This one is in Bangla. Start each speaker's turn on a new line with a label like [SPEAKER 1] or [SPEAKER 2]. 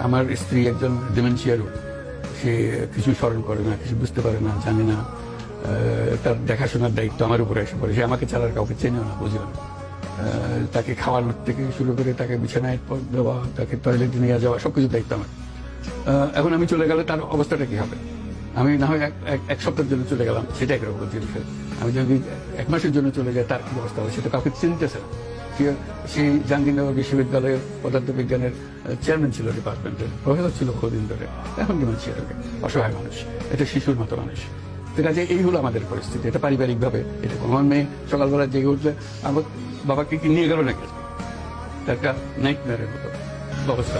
[SPEAKER 1] আমার স্ত্রী একজন ডিমেনশিয়া রোগ, সে কিছু স্মরণ করে না, কিছু বুঝতে পারে না, জানে না। তার দেখাশোনার দায়িত্ব আমার উপরে এসে পড়ে। সে আমাকে ছাড়া আর কাউকে চেনেও না, বুঝেও না। তাকে খাওয়ানোর থেকে শুরু করে তাকে বিছানায় দেওয়া, তাকে টয়লেটে নিয়ে যাওয়া, সবকিছু দায়িত্ব আমার। এখন আমি চলে গেলে তার অবস্থাটা কি হবে? আমি না হয় এক সপ্তাহের জন্য চলে গেলাম, সেটা একরকম জিনিস। আমি যদি 1 মাসের জন্য চলে যাই, তার কি অবস্থা হবে সেটা কাউকে চিনতেছে না। সেই জাহাঙ্গীরনগর বিশ্ববিদ্যালয়ের পদার্থবিজ্ঞানের চেয়ারম্যান ছিল, ডিপার্টমেন্টের প্রফেসর ছিল বহুদিন ধরে, এখন ডিমেনশিয়া রোগে অসহায় মানুষ, এটা শিশুর মতো মানুষ। কাজে এই হলো আমাদের পরিস্থিতি। এটা পারিবারিক ভাবে, এটা আমার মেয়ে সকালবেলা জেগে উঠলে আমার বাবাকে কি নিয়ে গেল নাকি, একটা নাইটমেয়ারের মতো অবস্থা।